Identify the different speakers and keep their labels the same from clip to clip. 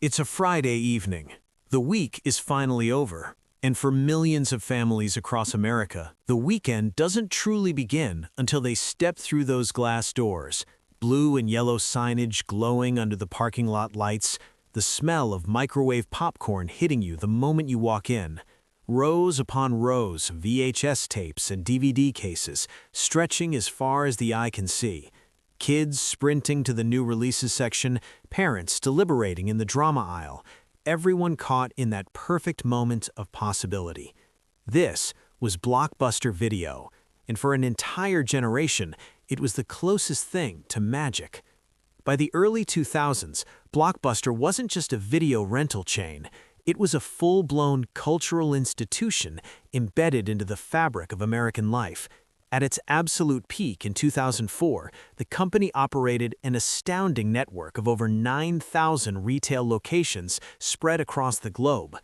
Speaker 1: It's a Friday evening. The week is finally over. And for millions of families across America, the weekend doesn't truly begin until they step through those glass doors. Blue and yellow signage glowing under the parking lot lights, the smell of microwave popcorn hitting you the moment you walk in. Rows upon rows of VHS tapes and DVD cases stretching as far as the eye can see. Kids sprinting to the new releases section, parents deliberating in the drama aisle, everyone caught in that perfect moment of possibility. This was Blockbuster Video, and for an entire generation, it was the closest thing to magic. By the early 2000s, Blockbuster wasn't just a video rental chain. It was a full-blown cultural institution embedded into the fabric of American life. At its absolute peak in 2004, the company operated an astounding network of over 9,000 retail locations spread across the globe.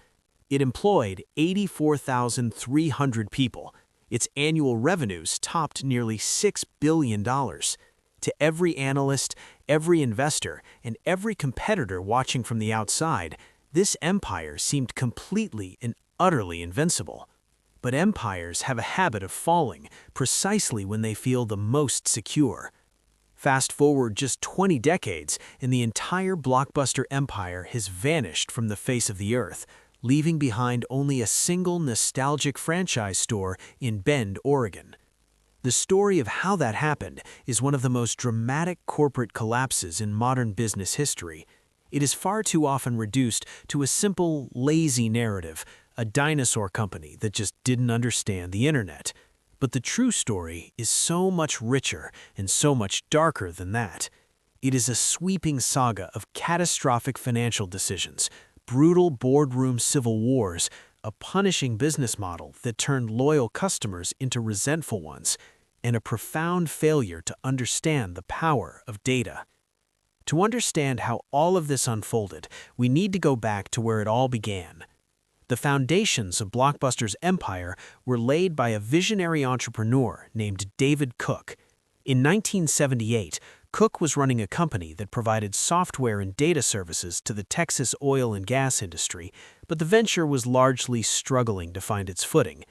Speaker 1: It employed 84,300 people. Its annual revenues topped nearly $6 billion. To every analyst, every investor, and every competitor watching from the outside, this empire seemed completely and utterly invincible. But empires have a habit of falling precisely when they feel the most secure. Fast forward just 20 decades, and the entire Blockbuster empire has vanished from the face of the earth, leaving behind only a single nostalgic franchise store in Bend, Oregon. The story of how that happened is one of the most dramatic corporate collapses in modern business history. It is far too often reduced to a simple, lazy narrative, a dinosaur company that just didn't understand the internet. But the true story is so much richer and so much darker than that. It is a sweeping saga of catastrophic financial decisions, brutal boardroom civil wars, a punishing business model that turned loyal customers into resentful ones, and a profound failure to understand the power of data. To understand how all of this unfolded, we need to go back to where it all began. The foundations of Blockbuster's empire were laid by a visionary entrepreneur named David Cook. In 1978, Cook was running a company that provided software and data services to the Texas oil and gas industry, but the venture was largely struggling to find its footing.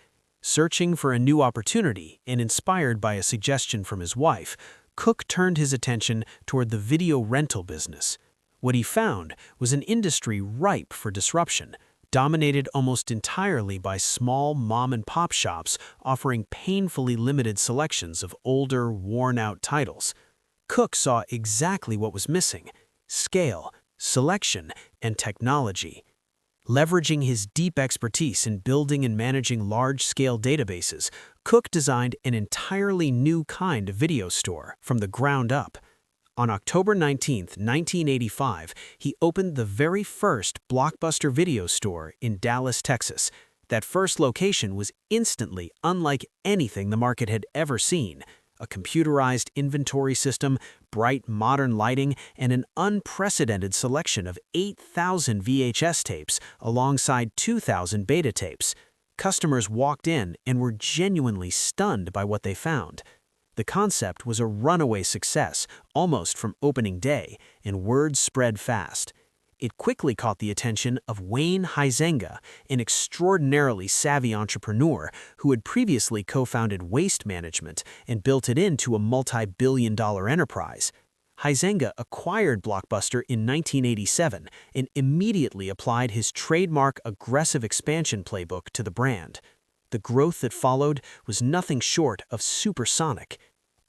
Speaker 1: Searching for a new opportunity and inspired by a suggestion from his wife, Cook turned his attention toward the video rental business. What he found was an industry ripe for disruption, dominated almost entirely by small mom-and-pop shops offering painfully limited selections of older, worn-out titles. Cook saw exactly what was missing: scale, selection, and technology. Leveraging his deep expertise in building and managing large-scale databases, Cook designed an entirely new kind of video store from the ground up. On October 19, 1985, he opened the very first Blockbuster video store in Dallas, Texas. That first location was instantly unlike anything the market had ever seen. A computerized inventory system, bright modern lighting, and an unprecedented selection of 8,000 VHS tapes alongside 2,000 beta tapes. Customers walked in and were genuinely stunned by what they found. The concept was a runaway success almost from opening day, and word spread fast. It quickly caught the attention of Wayne Huizenga, an extraordinarily savvy entrepreneur who had previously co-founded Waste Management and built it into a multi-billion-dollar enterprise. Huizenga acquired Blockbuster in 1987 and immediately applied his trademark aggressive expansion playbook to the brand. The growth that followed was nothing short of supersonic.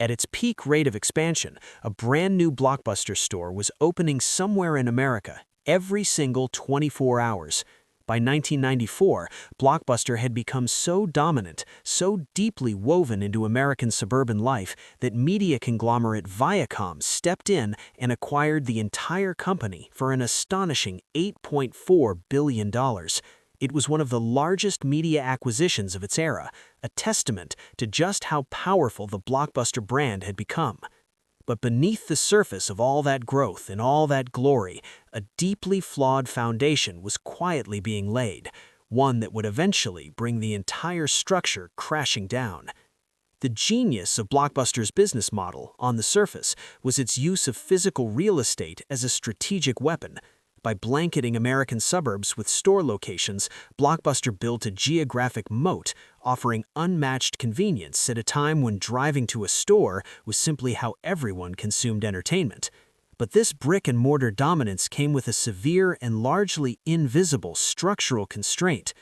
Speaker 1: At its peak rate of expansion, a brand new Blockbuster store was opening somewhere in America every single 24 hours. By 1994, Blockbuster had become so dominant, so deeply woven into American suburban life that media conglomerate Viacom stepped in and acquired the entire company for an astonishing $8.4 billion. It was one of the largest media acquisitions of its era, a testament to just how powerful the Blockbuster brand had become. But beneath the surface of all that growth and all that glory, a deeply flawed foundation was quietly being laid, one that would eventually bring the entire structure crashing down. The genius of Blockbuster's business model, on the surface, was its use of physical real estate as a strategic weapon. By blanketing American suburbs with store locations, Blockbuster built a geographic moat, offering unmatched convenience at a time when driving to a store was simply how everyone consumed entertainment. But this brick-and-mortar dominance came with a severe and largely invisible structural constraint.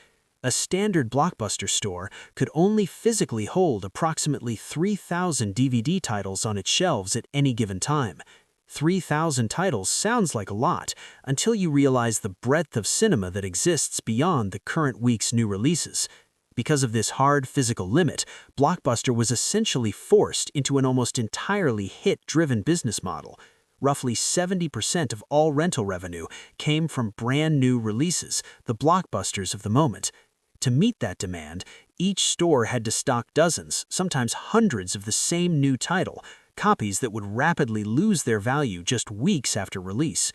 Speaker 1: A standard Blockbuster store could only physically hold approximately 3,000 DVD titles on its shelves at any given time. 3,000 titles sounds like a lot until you realize the breadth of cinema that exists beyond the current week's new releases. Because of this hard physical limit, Blockbuster was essentially forced into an almost entirely hit-driven business model. Roughly 70% of all rental revenue came from brand new releases, the blockbusters of the moment. To meet that demand, each store had to stock dozens, sometimes hundreds of the same new title, copies that would rapidly lose their value just weeks after release.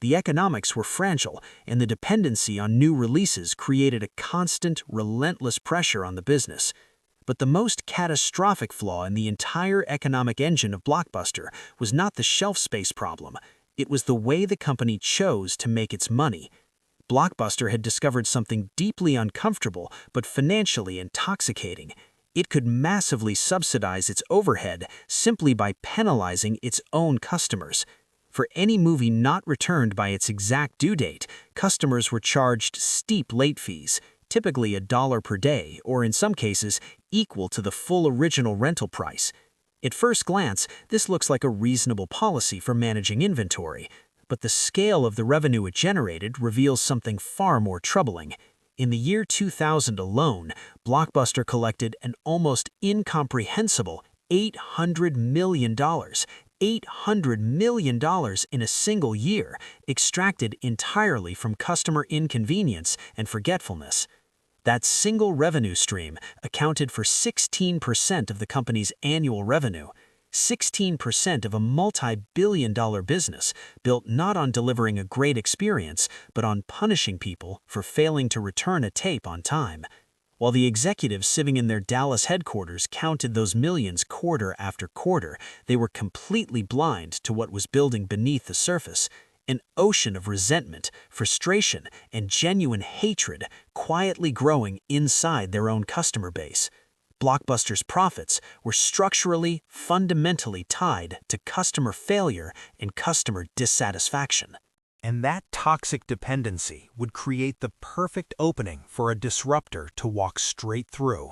Speaker 1: The economics were fragile, and the dependency on new releases created a constant, relentless pressure on the business. But the most catastrophic flaw in the entire economic engine of Blockbuster was not the shelf space problem. It was the way the company chose to make its money. Blockbuster had discovered something deeply uncomfortable but financially intoxicating. It could massively subsidize its overhead simply by penalizing its own customers. For any movie not returned by its exact due date, customers were charged steep late fees, typically $1 per day, or in some cases, equal to the full original rental price. At first glance, this looks like a reasonable policy for managing inventory, but the scale of the revenue it generated reveals something far more troubling. In the year 2000 alone, Blockbuster collected an almost incomprehensible $800 million. $800 million in a single year, extracted entirely from customer inconvenience and forgetfulness. That single revenue stream accounted for 16% of the company's annual revenue. 16% of a multi-billion-dollar business built not on delivering a great experience, but on punishing people for failing to return a tape on time. While the executives sitting in their Dallas headquarters counted those millions quarter after quarter, they were completely blind to what was building beneath the surface. An ocean of resentment, frustration, and genuine hatred quietly growing inside their own customer base. Blockbuster's profits were structurally, fundamentally tied to customer failure and customer dissatisfaction.
Speaker 2: And that toxic dependency would create the perfect opening for a disruptor to walk straight through.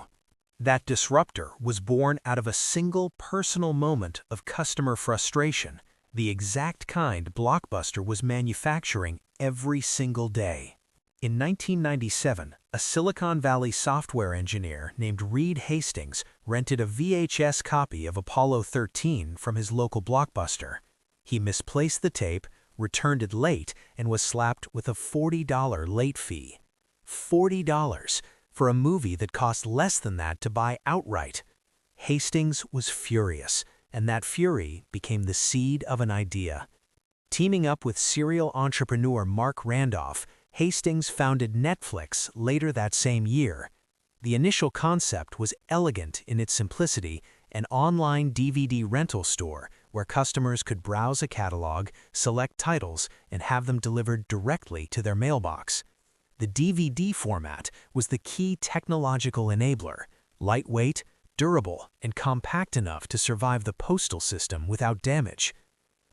Speaker 2: That disruptor was born out of a single personal moment of customer frustration, the exact kind Blockbuster was manufacturing every single day. In 1997, a Silicon Valley software engineer named Reed Hastings rented a VHS copy of Apollo 13 from his local Blockbuster. He misplaced the tape, returned it late, and was slapped with a $40 late fee. $40 for a movie that cost less than that to buy outright. Hastings was furious, and that fury became the seed of an idea. Teaming up with serial entrepreneur Mark Randolph, Hastings founded Netflix later that same year. The initial concept was elegant in its simplicity, an online DVD rental store where customers could browse a catalog, select titles, and have them delivered directly to their mailbox. The DVD format was the key technological enabler, lightweight, durable, and compact enough to survive the postal system without damage.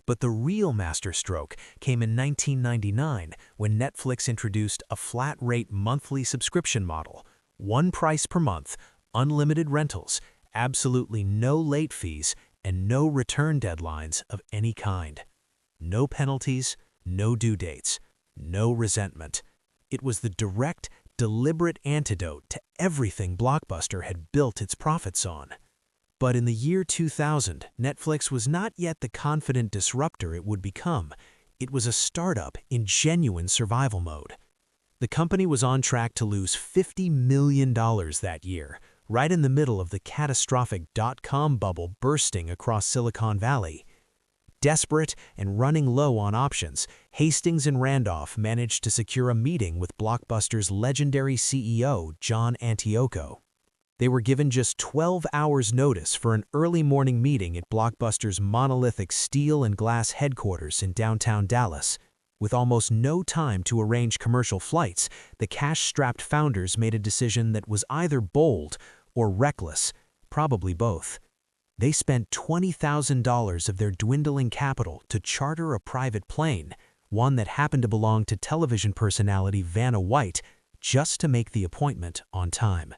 Speaker 2: But the real masterstroke came in 1999 when Netflix introduced a flat-rate monthly subscription model, one price per month, unlimited rentals, absolutely no late fees, and no return deadlines of any kind. No penalties, no due dates, no resentment. It was the direct, deliberate antidote to everything Blockbuster had built its profits on. But in the year 2000, Netflix was not yet the confident disruptor it would become. It was a startup in genuine survival mode. The company was on track to lose $50 million that year, right in the middle of the catastrophic dot-com bubble bursting across Silicon Valley. Desperate and running low on options, Hastings and Randolph managed to secure a meeting with Blockbuster's legendary CEO, John Antioco. They were given just 12 hours' notice for an early morning meeting at Blockbuster's monolithic steel and glass headquarters in downtown Dallas.
Speaker 1: With almost no time to arrange commercial flights, the cash-strapped founders made a decision that was either bold or reckless, probably both. They spent $20,000 of their dwindling capital to charter a private plane, one that happened to belong to television personality Vanna White, just to make the appointment on time.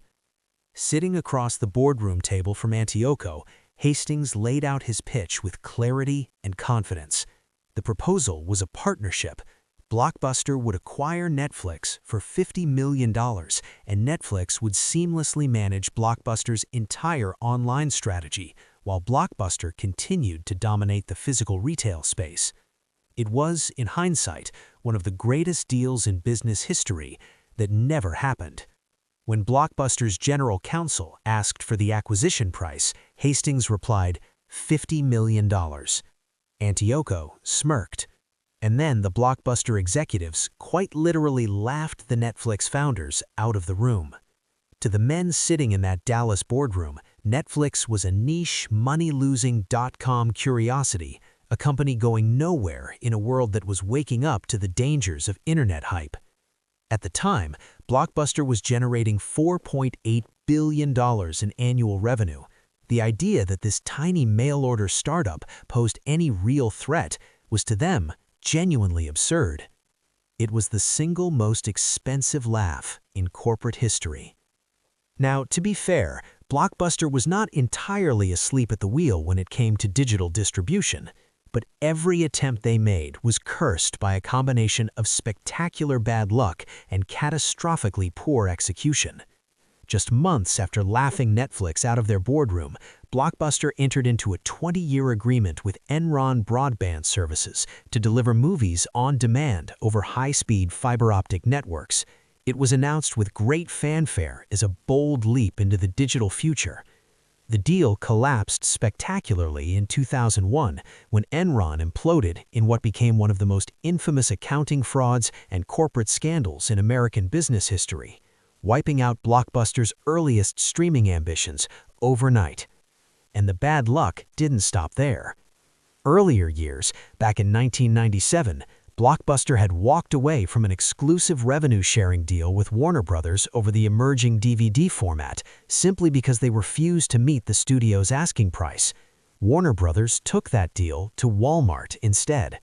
Speaker 1: Sitting across the boardroom table from Antioco, Hastings laid out his pitch with clarity and confidence. The proposal was a partnership. Blockbuster would acquire Netflix for $50 million, and Netflix would seamlessly manage Blockbuster's entire online strategy, while Blockbuster continued to dominate the physical retail space. It was, in hindsight, one of the greatest deals in business history that never happened. When Blockbuster's general counsel asked for the acquisition price, Hastings replied, $50 million. Antioco smirked. And then the Blockbuster executives quite literally laughed the Netflix founders out of the room. To the men sitting in that Dallas boardroom, Netflix was a niche, money-losing dot-com curiosity, a company going nowhere in a world that was waking up to the dangers of internet hype. At the time, Blockbuster was generating $4.8 billion in annual revenue. The idea that this tiny mail-order startup posed any real threat was to them genuinely absurd. It was the single most expensive laugh in corporate history. Now, to be fair, Blockbuster was not entirely asleep at the wheel when it came to digital distribution, but every attempt they made was cursed by a combination of spectacular bad luck and catastrophically poor execution. Just months after laughing Netflix out of their boardroom, Blockbuster entered into a 20-year agreement with Enron Broadband Services to deliver movies on demand over high-speed fiber optic networks. It was announced with great fanfare as a bold leap into the digital future. The deal collapsed spectacularly in 2001 when Enron imploded in what became one of the most infamous accounting frauds and corporate scandals in American business history, wiping out Blockbuster's earliest streaming ambitions overnight. And the bad luck didn't stop there. Earlier years, back in 1997, Blockbuster had walked away from an exclusive revenue-sharing deal with Warner Brothers over the emerging DVD format simply because they refused to meet the studio's asking price. Warner Brothers took that deal to Walmart instead.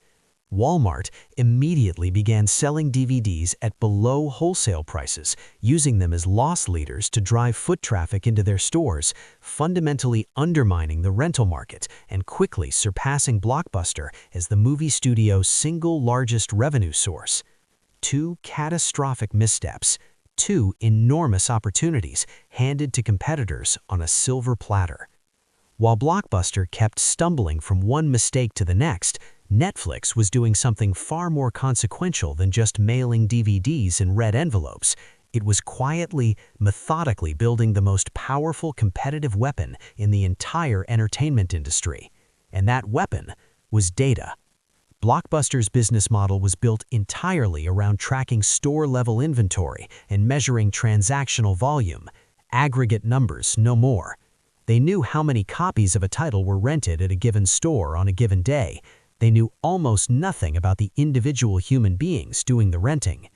Speaker 1: Walmart immediately began selling DVDs at below wholesale prices, using them as loss leaders to drive foot traffic into their stores, fundamentally undermining the rental market and quickly surpassing Blockbuster as the movie studio's single largest revenue source. Two catastrophic missteps, two enormous opportunities handed to competitors on a silver platter. While Blockbuster kept stumbling from one mistake to the next, Netflix was doing something far more consequential than just mailing DVDs in red envelopes. It was quietly, methodically building the most powerful competitive weapon in the entire entertainment industry. And that weapon was data. Blockbuster's business model was built entirely around tracking store-level inventory and measuring transactional volume, aggregate numbers, no more. They knew how many copies of a title were rented at a given store on a given day. They knew almost nothing about the individual human beings doing the renting.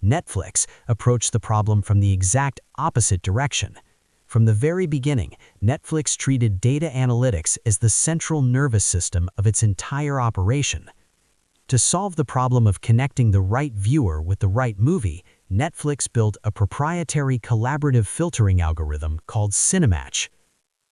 Speaker 1: Netflix approached the problem from the exact opposite direction. From the very beginning, Netflix treated data analytics as the central nervous system of its entire operation. To solve the problem of connecting the right viewer with the right movie, Netflix built a proprietary collaborative filtering algorithm called Cinematch.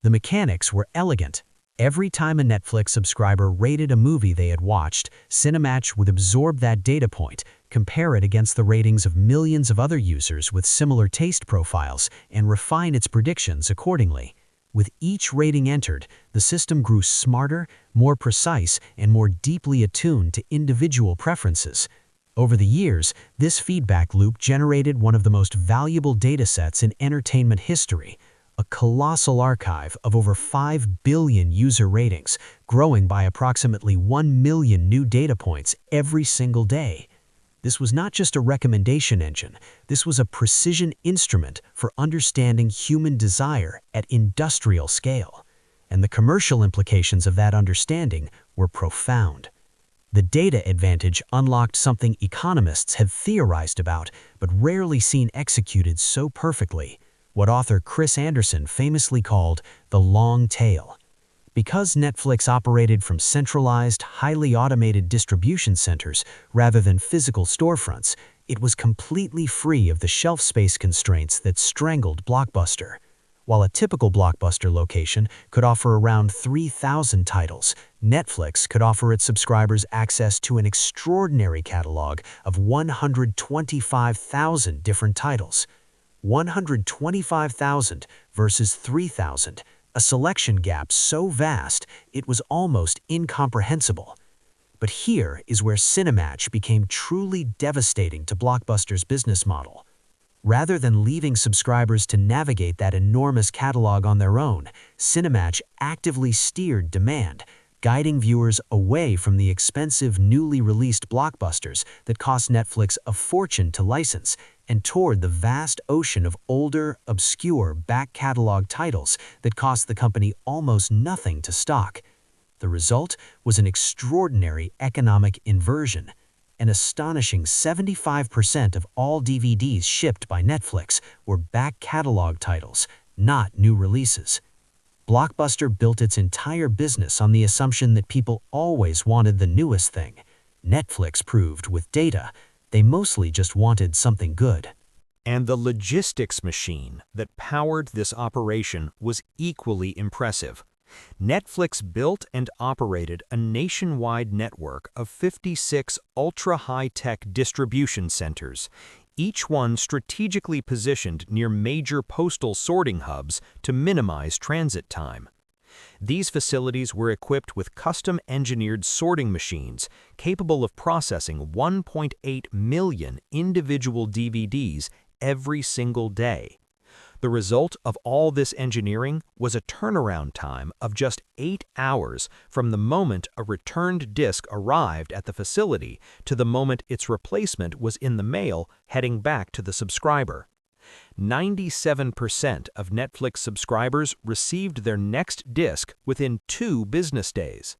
Speaker 1: The mechanics were elegant. Every time a Netflix subscriber rated a movie they had watched, Cinematch would absorb that data point, compare it against the ratings of millions of other users with similar taste profiles, and refine its predictions accordingly. With each rating entered, the system grew smarter, more precise, and more deeply attuned to individual preferences. Over the years, this feedback loop generated one of the most valuable datasets in entertainment history, a colossal archive of over 5 billion user ratings, growing by approximately 1 million new data points every single day. This was not just a recommendation engine, this was a precision instrument for understanding human desire at industrial scale. And the commercial implications of that understanding were profound. The data advantage unlocked something economists have theorized about, but rarely seen executed so perfectly, what author Chris Anderson famously called the long tail. Because Netflix operated from centralized, highly automated distribution centers rather than physical storefronts, it was completely free of the shelf space constraints that strangled Blockbuster. While a typical Blockbuster location could offer around 3,000 titles, Netflix could offer its subscribers access to an extraordinary catalog of 125,000 different titles. 125,000 versus 3,000, a selection gap so vast it was almost incomprehensible. But here is where Cinematch became truly devastating to Blockbuster's business model. Rather than leaving subscribers to navigate that enormous catalog on their own, Cinematch actively steered demand, guiding viewers away from the expensive newly released blockbusters that cost Netflix a fortune to license and toward the vast ocean of older, obscure back-catalog titles that cost the company almost nothing to stock. The result was an extraordinary economic inversion. An astonishing 75% of all DVDs shipped by Netflix were back-catalog titles, not new releases. Blockbuster built its entire business on the assumption that people always wanted the newest thing. Netflix proved with data they mostly just wanted something good.
Speaker 2: And the logistics machine that powered this operation was equally impressive. Netflix built and operated a nationwide network of 56 ultra-high-tech distribution centers, each one strategically positioned near major postal sorting hubs to minimize transit time. These facilities were equipped with custom-engineered sorting machines capable of processing 1.8 million individual DVDs every single day. The result of all this engineering was a turnaround time of just 8 hours from the moment a returned disc arrived at the facility to the moment its replacement was in the mail heading back to the subscriber. 97% of Netflix subscribers received their next disc within 2 business days.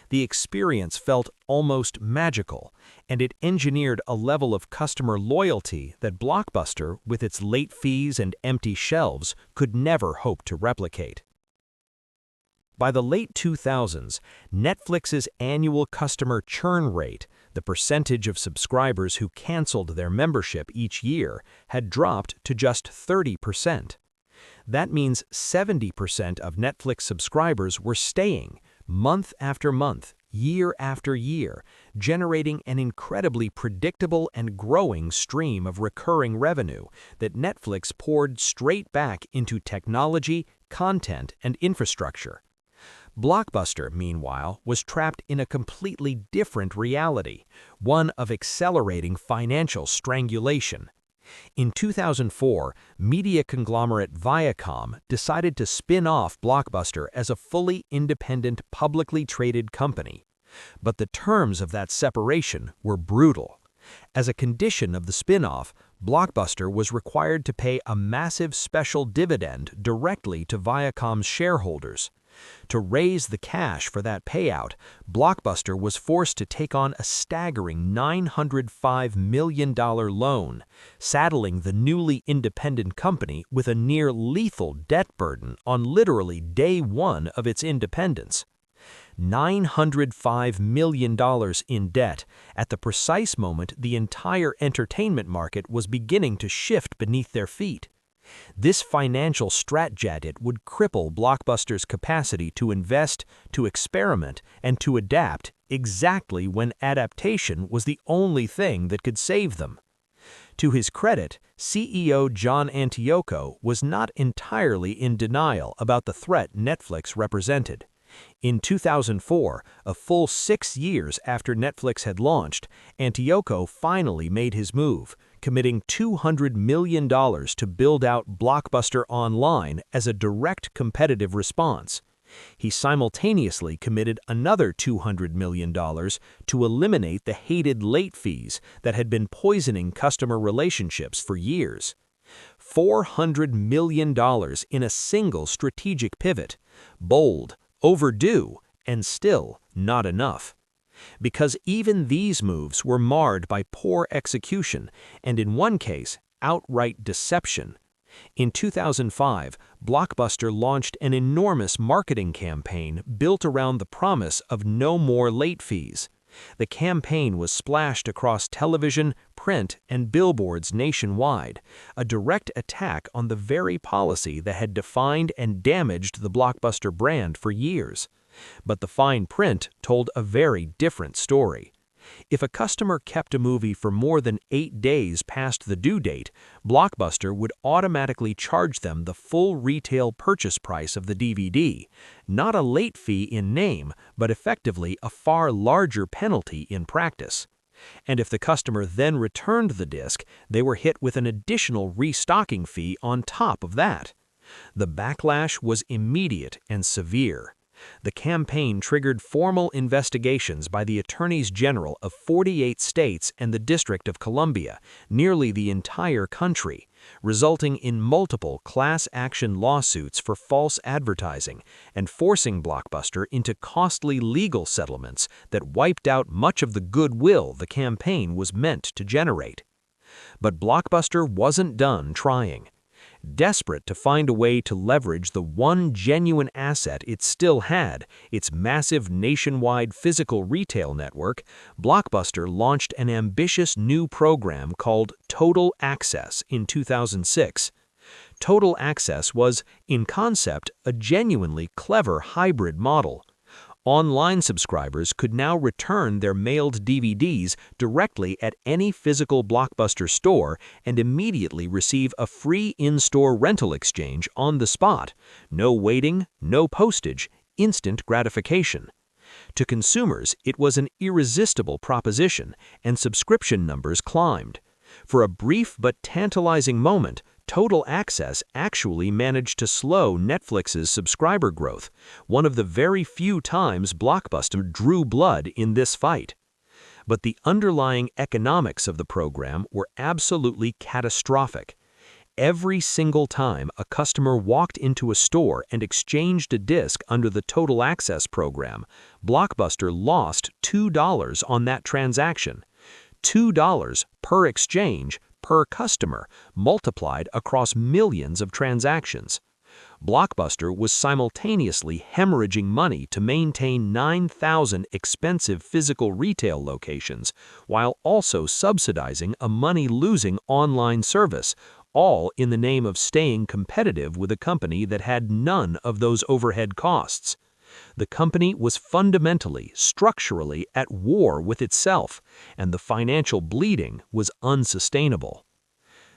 Speaker 2: The experience felt almost magical, and it engineered a level of customer loyalty that Blockbuster, with its late fees and empty shelves, could never hope to replicate. By the late 2000s, Netflix's annual customer churn rate, the percentage of subscribers who canceled their membership each year, had dropped to just 30%. That means 70% of Netflix subscribers were staying, month after month, year after year, generating an incredibly predictable and growing stream of recurring revenue that Netflix poured straight back into technology, content, and infrastructure. Blockbuster, meanwhile, was trapped in a completely different reality, one of accelerating financial strangulation. In 2004, media conglomerate Viacom decided to spin off Blockbuster as a fully independent, publicly traded company. But the terms of that separation were brutal. As a condition of the spin-off, Blockbuster was required to pay a massive special dividend directly to Viacom's shareholders. To raise the cash for that payout, Blockbuster was forced to take on a staggering $905 million loan, saddling the newly independent company with a near-lethal debt burden on literally day one of its independence. $905 million in debt at the precise moment the entire entertainment market was beginning to shift beneath their feet. This financial straitjacket would cripple Blockbuster's capacity to invest, to experiment, and to adapt exactly when adaptation was the only thing that could save them. To his credit, CEO John Antioco was not entirely in denial about the threat Netflix represented. In 2004, a full 6 years after Netflix had launched, Antioco finally made his move, committing $200 million to build out Blockbuster Online as a direct competitive response. He simultaneously committed another $200 million to eliminate the hated late fees that had been poisoning customer relationships for years. $400 million in a single strategic pivot. Bold, overdue, and still not enough. Because even these moves were marred by poor execution and, in one case, outright deception. In 2005, Blockbuster launched an enormous marketing campaign built around the promise of no more late fees. The campaign was splashed across television, print, and billboards nationwide, a direct attack on the very policy that had defined and damaged the Blockbuster brand for years. But the fine print told a very different story. If a customer kept a movie for more than 8 days past the due date, Blockbuster would automatically charge them the full retail purchase price of the DVD, not a late fee in name, but effectively a far larger penalty in practice. And if the customer then returned the disc, they were hit with an additional restocking fee on top of that. The backlash was immediate and severe. The campaign triggered formal investigations by the attorneys general of 48 states and the District of Columbia, nearly the entire country, resulting in multiple class action lawsuits for false advertising and forcing Blockbuster into costly legal settlements that wiped out much of the goodwill the campaign was meant to generate. But Blockbuster wasn't done trying. Desperate to find a way to leverage the one genuine asset it still had, its massive nationwide physical retail network, Blockbuster launched an ambitious new program called Total Access in 2006. Total Access was, in concept, a genuinely clever hybrid model. Online subscribers could now return their mailed DVDs directly at any physical Blockbuster store and immediately receive a free in-store rental exchange on the spot. No waiting, no postage, instant gratification. To consumers, it was an irresistible proposition, and subscription numbers climbed. For a brief but tantalizing moment, Total Access actually managed to slow Netflix's subscriber growth, one of the very few times Blockbuster drew blood in this fight. But the underlying economics of the program were absolutely catastrophic. Every single time a customer walked into a store and exchanged a disc under the Total Access program, Blockbuster lost $2 on that transaction. $2 per exchange per customer, multiplied across millions of transactions. Blockbuster was simultaneously hemorrhaging money to maintain 9,000 expensive physical retail locations, while also subsidizing a money-losing online service, all in the name of staying competitive with a company that had none of those overhead costs. The company was fundamentally, structurally at war with itself, and the financial bleeding was unsustainable.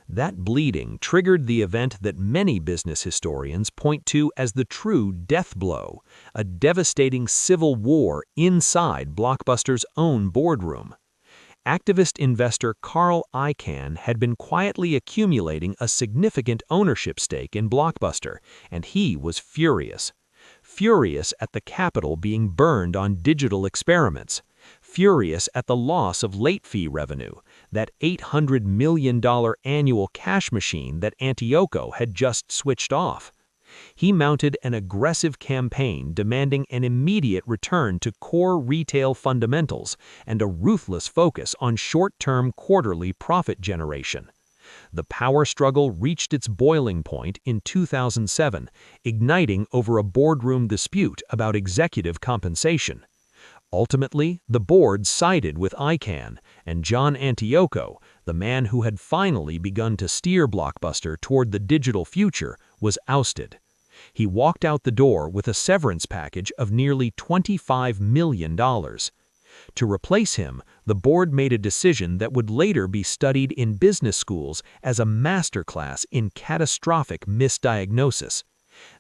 Speaker 2: That bleeding triggered the event that many business historians point to as the true death blow, a devastating civil war inside Blockbuster's own boardroom. Activist investor Carl Icahn had been quietly accumulating a significant ownership stake in Blockbuster, and he was furious. Furious at the capital being burned on digital experiments. Furious at the loss of late fee revenue, that $800 million annual cash machine that Antioco had just switched off. He mounted an aggressive campaign demanding an immediate return to core retail fundamentals and a ruthless focus on short-term quarterly profit generation. The power struggle reached its boiling point in 2007, igniting over a boardroom dispute about executive compensation. Ultimately, the board sided with Icahn, and John Antioco, the man who had finally begun to steer Blockbuster toward the digital future, was ousted. He walked out the door with a severance package of nearly $25 million. To replace him, the board made a decision that would later be studied in business schools as a masterclass in catastrophic misdiagnosis.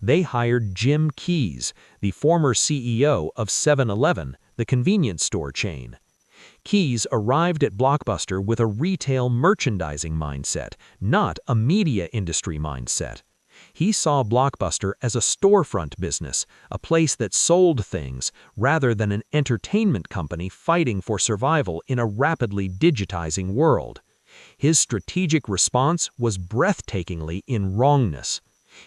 Speaker 2: They hired Jim Keyes, the former CEO of 7-Eleven, the convenience store chain. Keyes arrived at Blockbuster with a retail merchandising mindset, not a media industry mindset. He saw Blockbuster as a storefront business, a place that sold things, rather than an entertainment company fighting for survival in a rapidly digitizing world. His strategic response was breathtakingly in wrongness.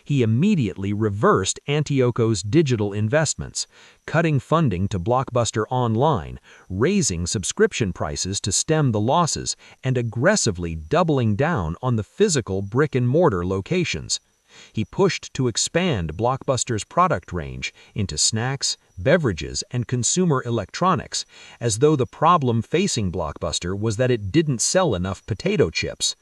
Speaker 2: He immediately reversed Antiocho's digital investments, cutting funding to Blockbuster Online, raising subscription prices to stem the losses, and aggressively doubling down on the physical brick-and-mortar locations. He pushed to expand Blockbuster's product range into snacks, beverages, and consumer electronics, as though the problem facing Blockbuster was that it didn't sell enough potato chips.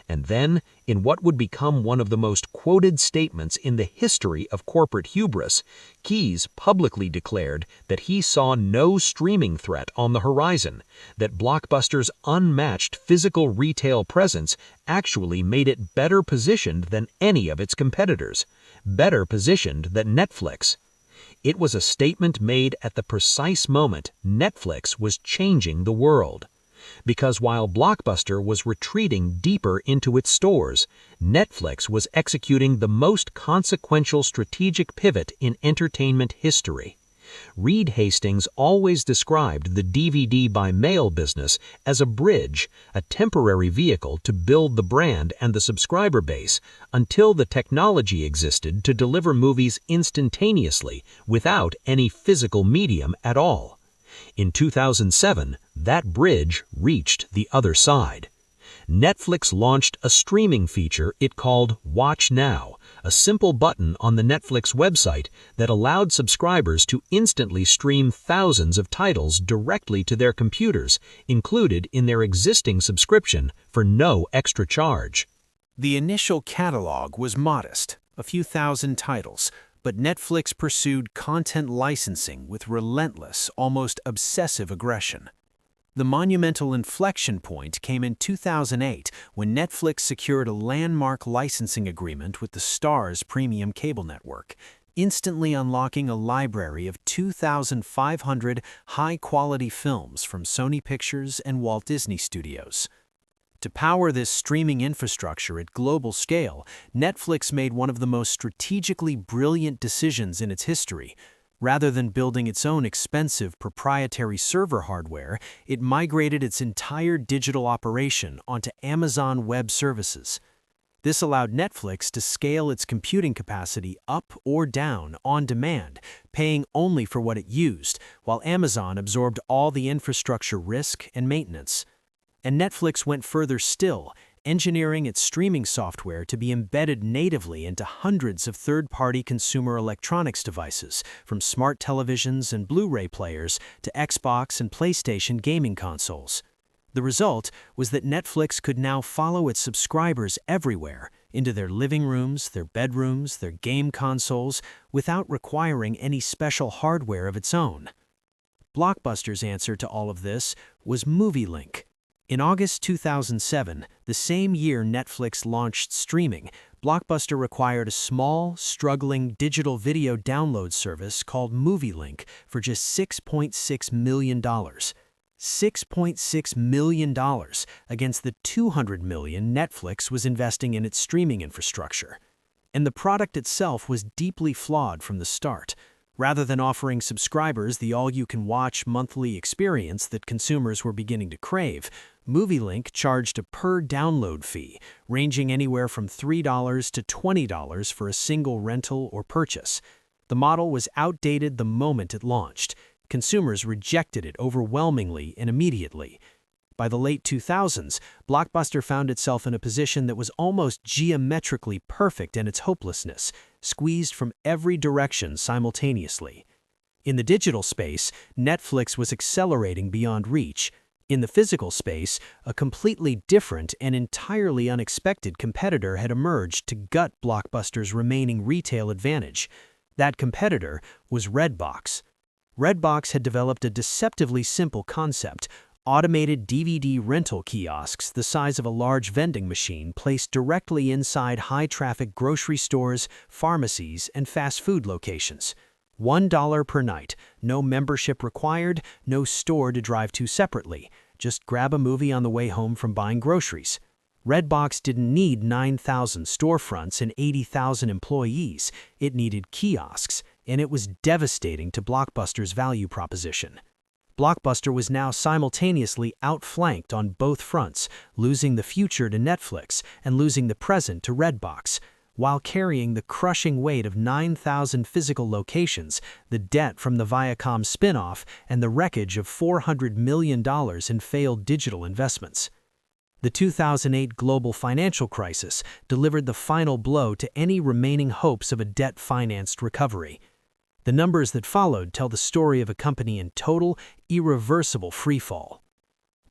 Speaker 2: And then, in what would become one of the most quoted statements in the history of corporate hubris, Keyes publicly declared that he saw no streaming threat on the horizon, that Blockbuster's unmatched physical retail presence actually made it better positioned than any of its competitors, better positioned than Netflix. It was a statement made at the precise moment Netflix was changing the world. Because while Blockbuster was retreating deeper into its stores, Netflix was executing the most consequential strategic pivot in entertainment history. Reed Hastings always described the DVD by mail business as a bridge, a temporary vehicle to build the brand and the subscriber base, until the technology existed to deliver movies instantaneously without any physical medium at all. In 2007, that bridge reached the other side. Netflix launched a streaming feature it called Watch Now, a simple button on the Netflix website that allowed subscribers to instantly stream thousands of titles directly to their computers, included in their existing subscription for no extra charge.
Speaker 1: The initial catalog was modest, a few thousand titles, but Netflix pursued content licensing with relentless, almost obsessive aggression. The monumental inflection point came in 2008 when Netflix secured a landmark licensing agreement with the Starz premium cable network, instantly unlocking a library of 2,500 high-quality films from Sony Pictures and Walt Disney Studios. To power this streaming infrastructure at global scale, Netflix made one of the most strategically brilliant decisions in its history. Rather than building its own expensive proprietary server hardware, it migrated its entire digital operation onto Amazon Web Services. This allowed Netflix to scale its computing capacity up or down on demand, paying only for what it used, while Amazon absorbed all the infrastructure risk and maintenance. And Netflix went further still, engineering its streaming software to be embedded natively into hundreds of third-party consumer electronics devices, from smart televisions and Blu-ray players to Xbox and PlayStation gaming consoles. The result was that Netflix could now follow its subscribers everywhere, into their living rooms, their bedrooms, their game consoles, without requiring any special hardware of its own. Blockbuster's answer to all of this was MovieLink. In August 2007, the same year Netflix launched streaming, Blockbuster acquired a small, struggling digital video download service called MovieLink for just $6.6 million. $6.6 million against the $200 million Netflix was investing in its streaming infrastructure. And the product itself was deeply flawed from the start. Rather than offering subscribers the all-you-can-watch monthly experience that consumers were beginning to crave, MovieLink charged a per-download fee, ranging anywhere from $3 to $20 for a single rental or purchase. The model was outdated the moment it launched. Consumers rejected it overwhelmingly and immediately. By the late 2000s, Blockbuster found itself in a position that was almost geometrically perfect in its hopelessness, squeezed from every direction simultaneously. In the digital space, Netflix was accelerating beyond reach. In the physical space, a completely different and entirely unexpected competitor had emerged to gut Blockbuster's remaining retail advantage. That competitor was Redbox. Redbox had developed a deceptively simple concept: automated DVD rental kiosks the size of a large vending machine placed directly inside high-traffic grocery stores, pharmacies, and fast food locations. $1 per night, no membership required, no store to drive to separately. Just grab a movie on the way home from buying groceries. Redbox didn't need 9,000 storefronts and 80,000 employees. It needed kiosks, and it was devastating to Blockbuster's value proposition. Blockbuster was now simultaneously outflanked on both fronts, losing the future to Netflix and losing the present to Redbox. while carrying the crushing weight of 9,000 physical locations, the debt from the Viacom spin-off, and the wreckage of $400 million in failed digital investments. The 2008 global financial crisis delivered the final blow to any remaining hopes of a debt-financed recovery. The numbers that followed tell the story of a company in total, irreversible freefall.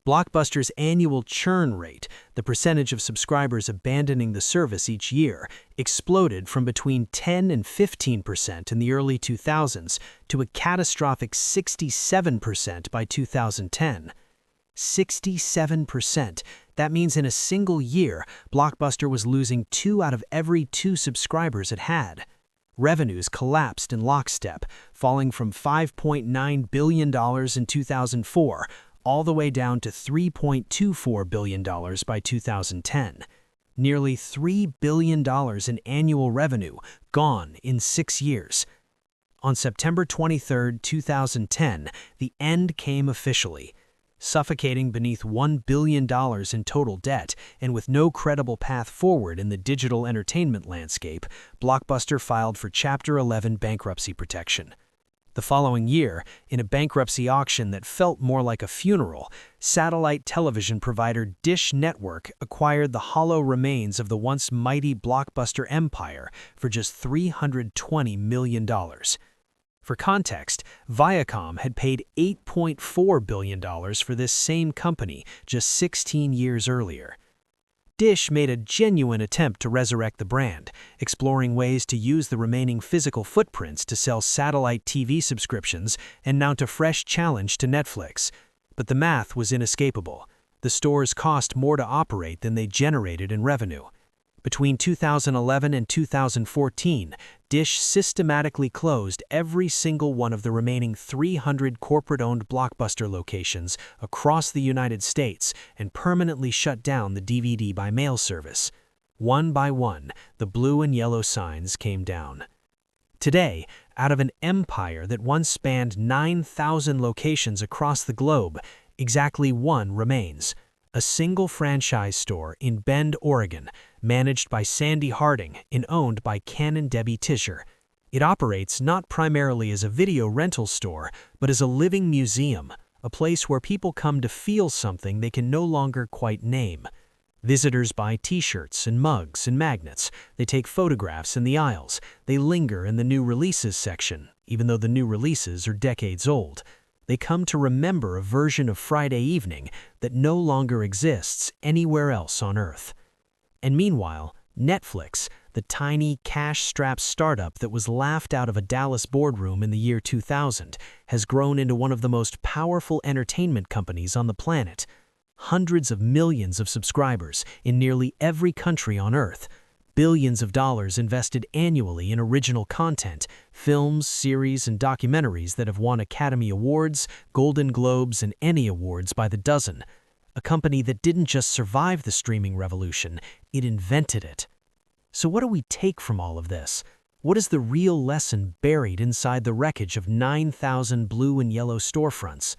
Speaker 1: Blockbuster's annual churn rate, the percentage of subscribers abandoning the service each year, exploded from between 10 and 15% in the early 2000s to a catastrophic 67% by 2010. 67%. That means in a single year, Blockbuster was losing 2 out of every 2 subscribers it had. Revenues collapsed in lockstep, falling from $5.9 billion in 2004 all the way down to $3.24 billion by 2010. Nearly $3 billion in annual revenue gone in 6 years. On September 23, 2010, the end came officially. Suffocating beneath $1 billion in total debt and with no credible path forward in the digital entertainment landscape, Blockbuster filed for Chapter 11 bankruptcy protection. The following year, in a bankruptcy auction that felt more like a funeral, satellite television provider Dish Network acquired the hollow remains of the once mighty Blockbuster empire for just $320 million. For context, Viacom had paid $8.4 billion for this same company just 16 years earlier. Dish made a genuine attempt to resurrect the brand, exploring ways to use the remaining physical footprints to sell satellite TV subscriptions and mount a fresh challenge to Netflix. But the math was inescapable. The stores cost more to operate than they generated in revenue. Between 2011 and 2014, Dish systematically closed every single one of the remaining 300 corporate-owned Blockbuster locations across the United States and permanently shut down the DVD by mail service. One by one, the blue and yellow signs came down. Today, out of an empire that once spanned 9,000 locations across the globe, exactly one remains. A single franchise store in Bend, Oregon, managed by Sandy Harding and owned by Ken and Debbie Tischer. It operates not primarily as a video rental store, but as a living museum, a place where people come to feel something they can no longer quite name. Visitors buy t-shirts and mugs and magnets. They take photographs in the aisles. They linger in the new releases section, even though the new releases are decades old. They come to remember a version of Friday evening that no longer exists anywhere else on Earth. And meanwhile, Netflix, the tiny cash-strapped startup that was laughed out of a Dallas boardroom in the year 2000, has grown into one of the most powerful entertainment companies on the planet. Hundreds of millions of subscribers in nearly every country on Earth. Billions of dollars invested annually in original content, films, series, and documentaries that have won Academy Awards, Golden Globes, and Emmy Awards by the dozen. A company that didn't just survive the streaming revolution, it invented it. So what do we take from all of this? What is the real lesson buried inside the wreckage of 9,000 blue and yellow storefronts?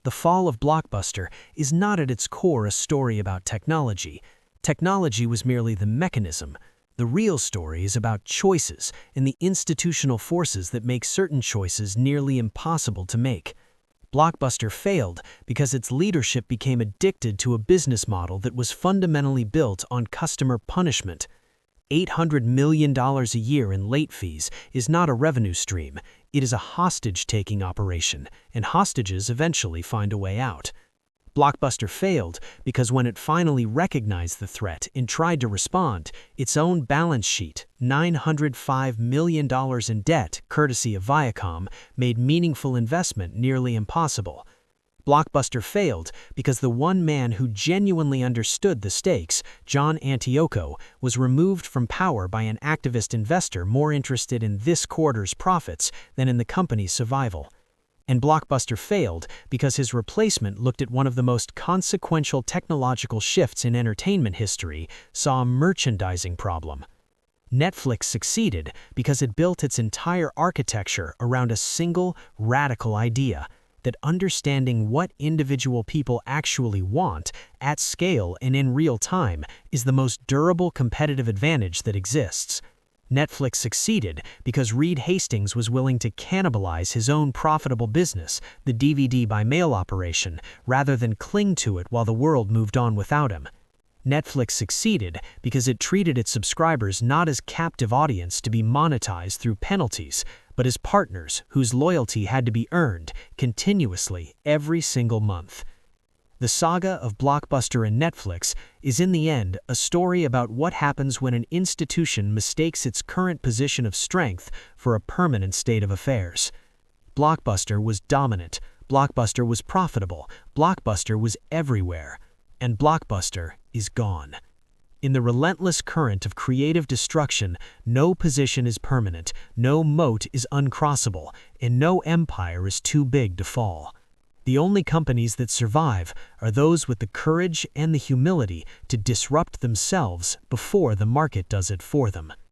Speaker 1: The fall of Blockbuster is not at its core a story about technology. Technology was merely the mechanism. The real story is about choices and the institutional forces that make certain choices nearly impossible to make. Blockbuster failed because its leadership became addicted to a business model that was fundamentally built on customer punishment. $800 million a year in late fees is not a revenue stream. It is a hostage-taking operation, and hostages eventually find a way out. Blockbuster failed because when it finally recognized the threat and tried to respond, its own balance sheet, $905 million in debt, courtesy of Viacom, made meaningful investment nearly impossible. Blockbuster failed because the one man who genuinely understood the stakes, John Antioco, was removed from power by an activist investor more interested in this quarter's profits than in the company's survival. And Blockbuster failed because his replacement looked at one of the most consequential technological shifts in entertainment history, saw a merchandising problem. Netflix succeeded because it built its entire architecture around a single, radical idea, that understanding what individual people actually want, at scale and in real time, is the most durable competitive advantage that exists. Netflix succeeded because Reed Hastings was willing to cannibalize his own profitable business, the DVD by mail operation, rather than cling to it while the world moved on without him. Netflix succeeded because it treated its subscribers not as captive audience to be monetized through penalties, but as partners whose loyalty had to be earned continuously every single month. The saga of Blockbuster and Netflix is in the end a story about what happens when an institution mistakes its current position of strength for a permanent state of affairs. Blockbuster was dominant, Blockbuster was profitable, Blockbuster was everywhere, and Blockbuster is gone. In the relentless current of creative destruction, no position is permanent, no moat is uncrossable, and no empire is too big to fall. The only companies that survive are those with the courage and the humility to disrupt themselves before the market does it for them.